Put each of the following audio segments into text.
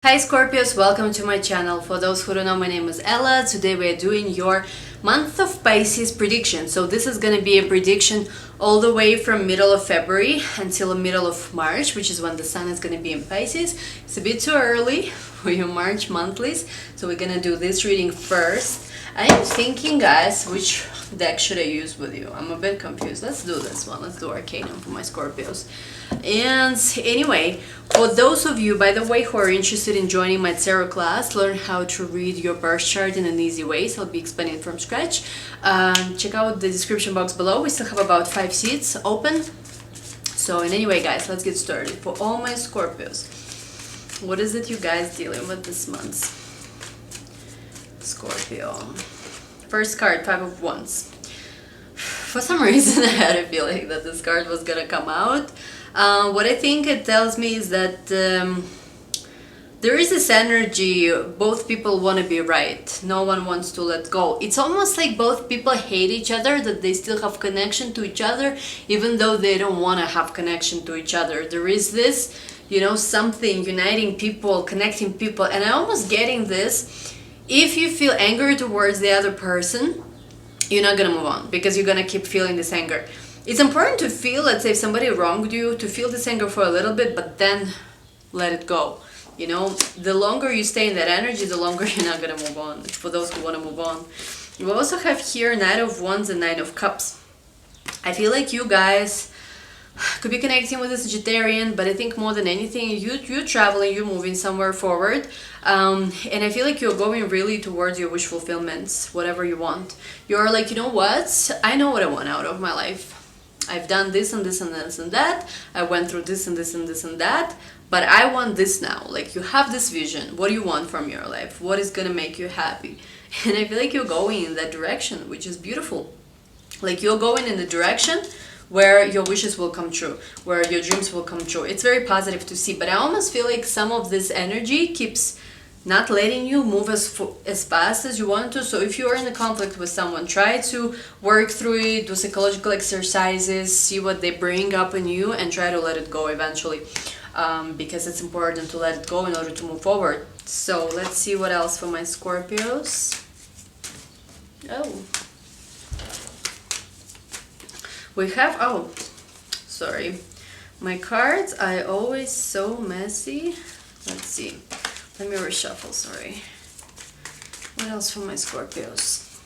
Hi Scorpios, welcome to my channel. For those who don't know, my name is Ella. Today we are doing your month of Pisces prediction. So this is going to be a prediction all the way from middle of February until the middle of March, which is when the sun is going to be in Pisces. It's a bit too early for your March monthlies, so we're going to do this reading first. I am thinking, guys, which deck should I use with you? I'm a bit confused. Let's do this one. Let's do Arcanum for my Scorpios. And anyway, for those of you, by the way, who are interested in joining my tarot class, learn how to read your birth chart in an easy way, so I'll be explaining from scratch. Check out the description box below. We still have about 5 seats open. So, and anyway, guys, let's get started. For all my Scorpios, what is it you guys dealing with this month? Scorpio. First card, 5 of Wands. For some reason, I had a feeling that this card was gonna come out. What I think it tells me is that there is this energy, both people want to be right, no one wants to let go. It's almost like both people hate each other, that they still have connection to each other, even though they don't want to have connection to each other. There is this, you know, something uniting people, connecting people, and I'm almost getting this. If you feel anger towards the other person, you're not gonna move on, because you're gonna keep feeling this anger. It's important to feel, let's say if somebody wronged you, to feel this anger for a little bit, but then let it go. You know, the longer you stay in that energy, the longer you're not gonna move on. It's for those who wanna move on. You also have here Knight of Wands and Nine of Cups. I feel like you guys could be connecting with a Sagittarian, but I think more than anything, you're traveling, you're moving somewhere forward, and I feel like you're going really towards your wish fulfillments, whatever you want. You're like, you know what? I know what I want out of my life. I've done this and this and this and that. I went through this and this and this and that, but I want this now. Like, you have this vision. What do you want from your life? What is gonna make you happy? And I feel like you're going in that direction, which is beautiful. Like, you're going in the direction where your wishes will come true, where your dreams will come true. It's very positive to see, but I almost feel like some of this energy keeps not letting you move as fast as you want to. So if you are in a conflict with someone, try to work through it, do psychological exercises, see what they bring up in you, and try to let it go eventually, because it's important to let it go in order to move forward. So let's see what else for my Scorpios. Oh, we have, oh, sorry, my cards are always so messy. Let's see. Let me reshuffle, sorry. What else for my Scorpios?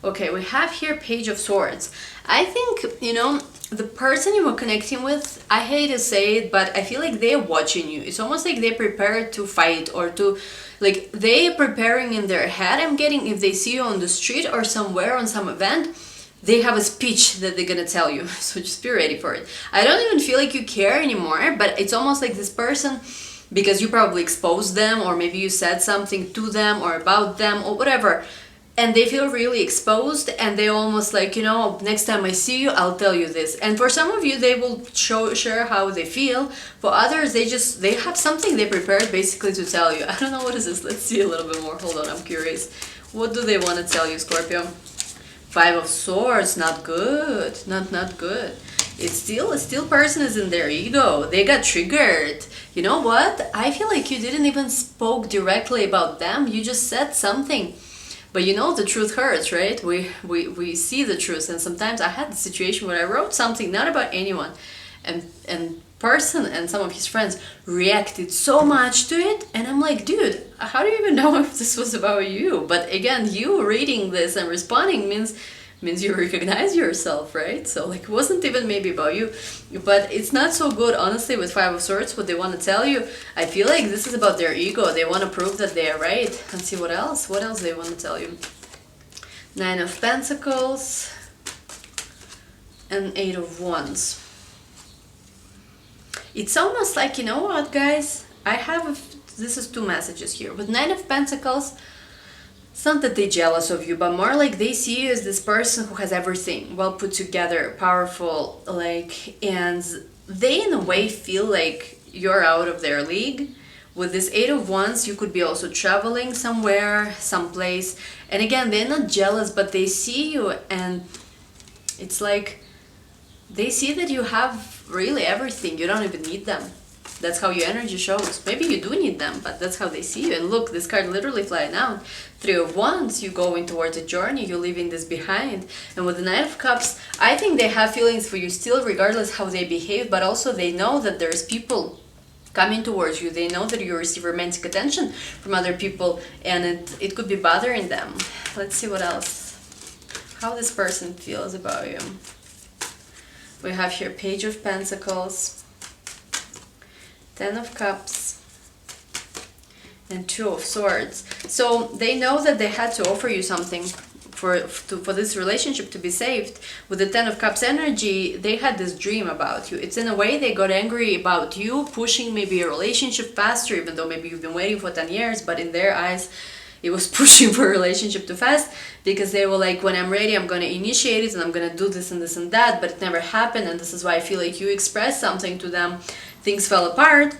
Okay, we have here Page of Swords. I think, you know, the person you were connecting with, I hate to say it, but I feel like they're watching you. It's almost like they're prepared to fight, or to, like, they're preparing in their head. I'm getting, if they see you on the street or somewhere on some event, they have a speech that they're gonna tell you. So just be ready for it. I don't even feel like you care anymore, but it's almost like this person, because you probably exposed them, or maybe you said something to them or about them or whatever, and they feel really exposed, and they almost like, you know, next time I see you, I'll tell you this. And for some of you, they will share how they feel. For others, they have something they prepared basically to tell you. I don't know what is this. Let's see a little bit more. Hold on, I'm curious. What do they want to tell you, Scorpio? Five of Swords, not good. Not good. It's still person is in their ego. They got triggered. You know what? I feel like you didn't even spoke directly about them. You just said something. But you know, the truth hurts, right? We see the truth. And sometimes I had the situation where I wrote something not about anyone, and person and some of his friends reacted so much to it, and I'm like, dude, how do you even know if this was about you? But again, you reading this and responding means you recognize yourself, right? So like, it wasn't even maybe about you, but it's not so good, honestly, with Five of Swords, what they want to tell you. I feel like this is about their ego. They want to prove that they are right. And see what else they want to tell you. Nine of Pentacles and Eight of Wands. It's almost like, you know what, guys? This is 2 messages here. With Nine of Pentacles, it's not that they're jealous of you, but more like they see you as this person who has everything well put together, powerful, like, and they in a way feel like you're out of their league. With this Eight of Wands, you could be also traveling somewhere, someplace, and again, they're not jealous, but they see you, and it's like they see that you have really everything. You don't even need them. That's how your energy shows. Maybe you do need them, but that's how they see you. And look, this card literally flying out. Three of Wands, you going towards a journey, you're leaving this behind. And with the Knight of Cups, I think they have feelings for you still, regardless how they behave, but also they know that there's people coming towards you. They know that you receive romantic attention from other people, and it could be bothering them. Let's see what else. How this person feels about you. We have here Page of Pentacles, Ten of Cups, and Two of Swords. So they know that they had to offer you something for this relationship to be saved. With the Ten of Cups energy, they had this dream about you. It's in a way they got angry about you pushing maybe a relationship faster, even though maybe you've been waiting for 10 years, but in their eyes, it was pushing for a relationship too fast, because they were like, when I'm ready, I'm going to initiate it and I'm going to do this and this and that, but it never happened. And this is why I feel like you expressed something to them, things fell apart.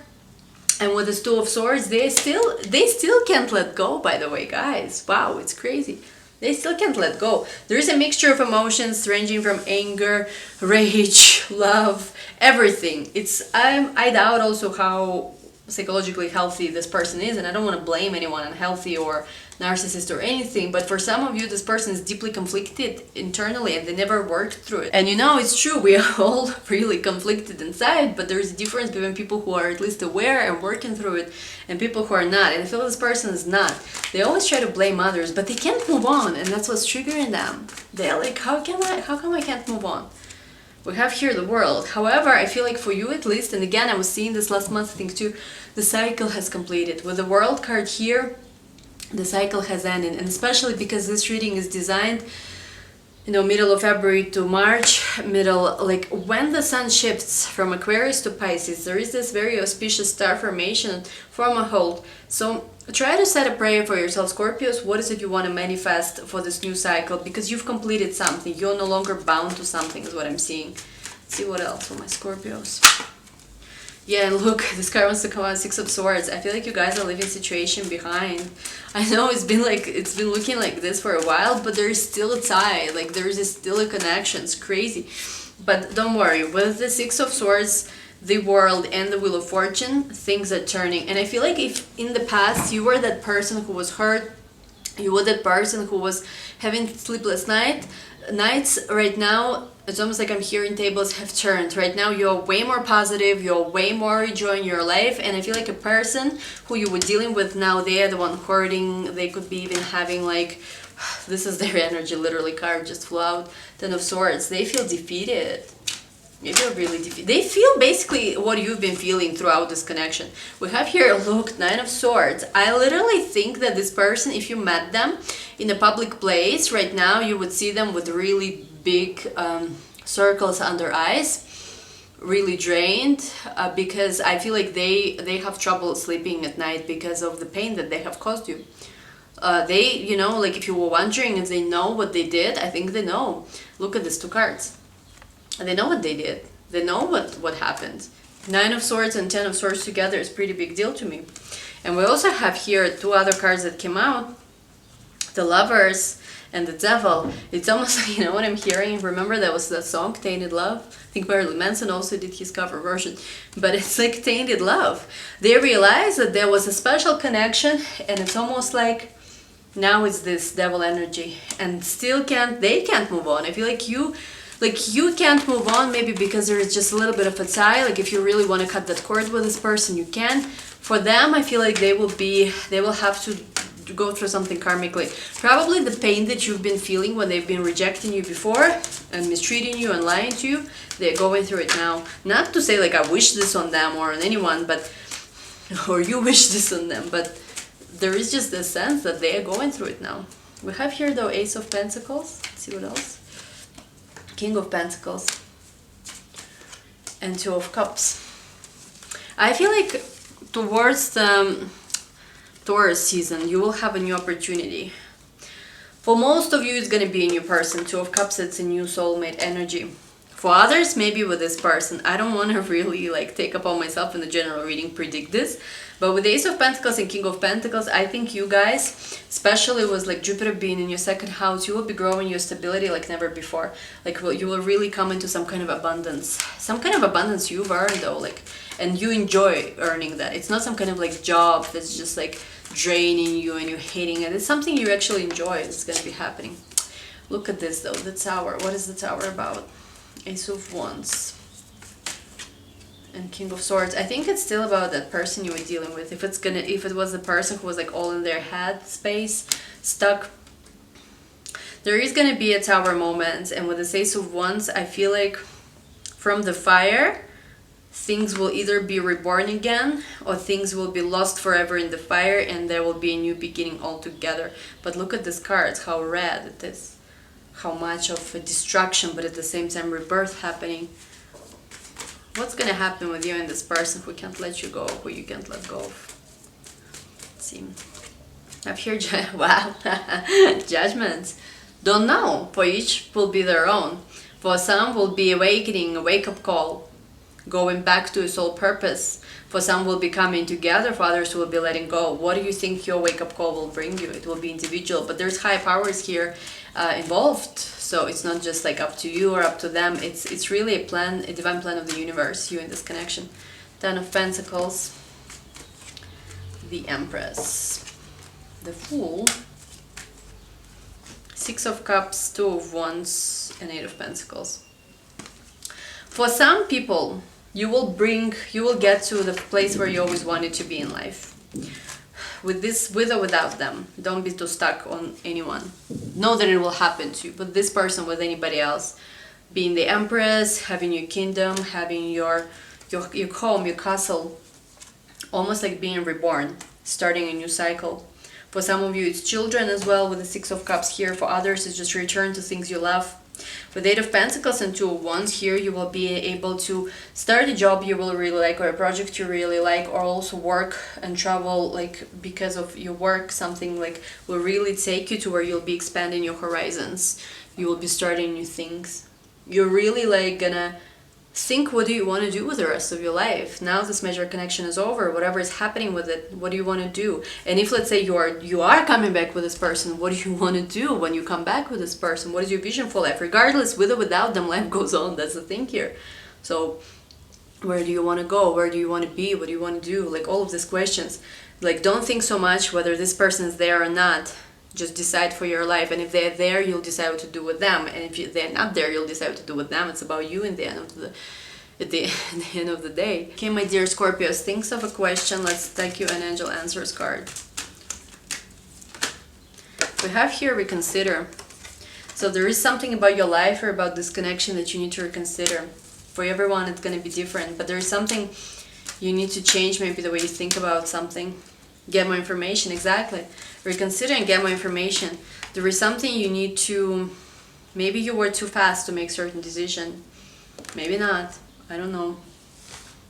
And with this Two of Swords, they still can't let go, by the way, guys. Wow, it's crazy. They still can't let go. There is a mixture of emotions ranging from anger, rage, love, everything. I doubt also how psychologically healthy this person is, and I don't want to blame anyone unhealthy or narcissist or anything, but for some of you, this person is deeply conflicted internally and they never worked through it. And you know, it's true, we are all really conflicted inside, but there's a difference between people who are at least aware and working through it and people who are not. And I feel this person is not. They always try to blame others, but they can't move on, and that's what's triggering them. They're like, how come I can't move on? We have here the World. However, I feel like for you at least, and again, I was seeing this last month, I think too, the cycle has completed. With the World card here, the cycle has ended. And especially because this reading is designed, you know, middle of February to March, like when the sun shifts from Aquarius to Pisces, there is this very auspicious star formation from a hold. So try to set a prayer for yourself, Scorpios. What is it you want to manifest for this new cycle? Because you've completed something. You're no longer bound to something, is what I'm seeing. Let's see what else for my Scorpios. Yeah, look, this card wants to come out, Six of Swords. I feel like you guys are leaving situation behind. I know it's been looking like this for a while, but there is still a tie. Like there is still a connection. It's crazy. But don't worry, with the Six of Swords, the World, and the Wheel of Fortune, things are turning. And I feel like if in the past you were that person who was hurt, you were that person who was having sleepless nights, right now, it's almost like I'm hearing tables have turned. Right now, you're way more positive, you're way more enjoying your life, and I feel like a person who you were dealing with now, they are the one hurting. They could be even having like, this is their energy, literally, card just flew out, Ten of Swords. They feel defeated. Maybe they're really defeated. They feel basically what you've been feeling throughout this connection. We have here, look, Nine of Swords. I literally think that this person, if you met them in a public place right now, you would see them with really big circles under eyes, really drained, because I feel like they have trouble sleeping at night because of the pain that they have caused you. They, you know, like if you were wondering if they know what they did, I think they know. Look at these two cards. They know what they did. They know what happened. Nine of Swords and Ten of Swords together is a pretty big deal to me. And we also have here two other cards that came out. The Lovers and the Devil. It's almost like, you know what I'm hearing? Remember that was that song, Tainted Love? I think Marilyn Manson also did his cover version. But it's like Tainted Love. They realized that there was a special connection, and it's almost like now it's this devil energy. And still they can't move on. I feel like you can't move on, maybe because there is just a little bit of a tie. Like if you really want to cut that cord with this person, you can. For them, I feel like they will have to go through something karmically. Probably the pain that you've been feeling when they've been rejecting you before and mistreating you and lying to you, they're going through it now. Not to say like I wish this on them or on anyone, or you wish this on them, but there is just a sense that they are going through it now. We have here though Ace of Pentacles. Let's see what else. King of Pentacles and Two of Cups. I feel like towards the Taurus season, you will have a new opportunity. For most of you, it's going to be a new person. Two of Cups, it's a new soulmate energy. For others, maybe with this person, I don't want to really like take upon myself in the general reading predict this, but with the Ace of Pentacles and King of Pentacles, I think you guys, especially with like Jupiter being in your second house, you will be growing your stability like never before. Like you will really come into some kind of abundance. Some kind of abundance you've earned though, like, and you enjoy earning that. It's not some kind of like job that's just like draining you and you're hating it. It's something you actually enjoy. It's going to be happening. Look at this though, the Tower. What is the Tower about? Ace of Wands and King of Swords. I think it's still about that person you were dealing with. If it was the person who was like all in their head space, stuck, there is gonna be a Tower moment. And with this Ace of Wands, I feel like from the fire, things will either be reborn again or things will be lost forever in the fire, and there will be a new beginning altogether. But look at this card, how red it is. How much of a destruction, but at the same time rebirth happening. What's gonna happen with you and this person who can't let you go, who you can't let go of? Let's see. I've heard, wow, judgments. Don't know. For each will be their own. For some will be awakening, a wake-up call, going back to a soul purpose. For some will be coming together, for others will be letting go. What do you think your wake-up call will bring you? It will be individual, but there's high powers here involved, so it's not just like up to you or up to them. It's really a plan, a divine plan of the universe, you in this connection. Ten of Pentacles, the Empress, the Fool, Six of Cups, Two of Wands, and Eight of Pentacles. For some people, you will get to the place where you always wanted to be in life. With or without them. Don't be too stuck on anyone. Know that it will happen to you, but this person with anybody else. Being the Empress, having your kingdom, having your home, your castle, almost like being reborn, starting a new cycle. For some of you, it's children as well, with the Six of Cups here. For others, it's just return to things you love. With Eight of Pentacles and Two of Wands here, you will be able to start a job you will really like, or a project you really like, or also work and travel, like because of your work, something like will really take you to where you'll be expanding your horizons. You will be starting new things. You're really like gonna think, what do you want to do with the rest of your life? Now this major connection is over, whatever is happening with it, what do you want to do? And if let's say you are coming back with this person, what do you want to do when you come back with this person? What is your vision for life? Regardless, with or without them, life goes on. That's the thing here. So where do you want to go? Where do you want to be? What do you want to do? Like all of these questions. Like don't think so much whether this person is there or not. Just decide for your life, and if they're there, you'll decide what to do with them, and if they're not there, you'll decide what to do with them. It's about you in the end of the end of the day. Okay, my dear Scorpios, think of a question. Let's take you an Angel Answers card. We have here reconsider. So there is something about your life or about this connection that you need to reconsider. For everyone, it's going to be different, but there is something you need to change, maybe the way you think about something. Get more information, exactly. Reconsider and get more information. There is something you need to, maybe you were too fast to make certain decision. Maybe not. I don't know.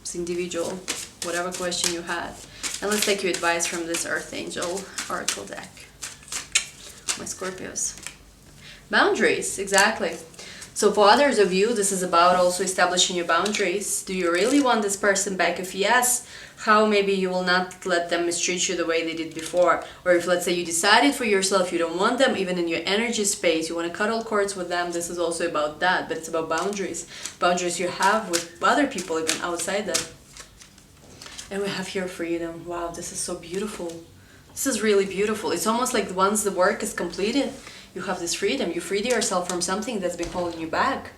It's individual. Whatever question you had. And let's take your advice from this Earth Angel Oracle deck. My Scorpios. Boundaries, exactly. So for others of you, this is about also establishing your boundaries. Do you really want this person back? If yes, how maybe you will not let them mistreat you the way they did before. Or if let's say you decided for yourself you don't want them even in your energy space, you want to cuddle cords with them, this is also about that, but it's about boundaries. Boundaries you have with other people even outside that. And we have here freedom. Wow, this is so beautiful. This is really beautiful. It's almost like once the work is completed, you have this freedom. You freed yourself from something that's been holding you back.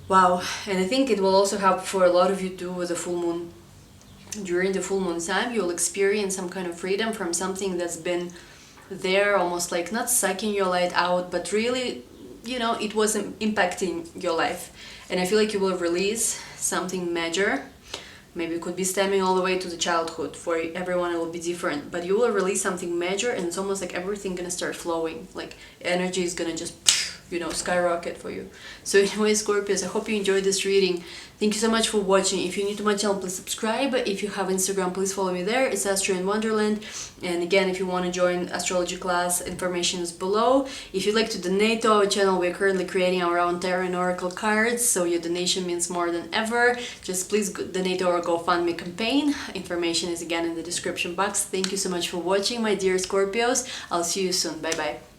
Wow. And I think it will also help for a lot of you too with the full moon. During the full moon time, you'll experience some kind of freedom from something that's been there, almost like not sucking your light out, but really, you know, it wasn't impacting your life. And I feel like you will release something major. Maybe it could be stemming all the way to the childhood. For everyone it will be different, but you will release something major, and it's almost like everything gonna start flowing, like energy is gonna just you know, skyrocket for you. So anyway, Scorpios, I hope you enjoyed this reading. Thank you so much for watching. If you're new to my channel, please subscribe. If you have Instagram, please follow me there. It's Astro in Wonderland. And again, if you want to join astrology class, information is below. If you'd like to donate to our channel, we're currently creating our own tarot and oracle cards, so your donation means more than ever. Just please donate to our GoFundMe campaign. Information is again in the description box. Thank you so much for watching, my dear Scorpios. I'll see you soon. Bye bye.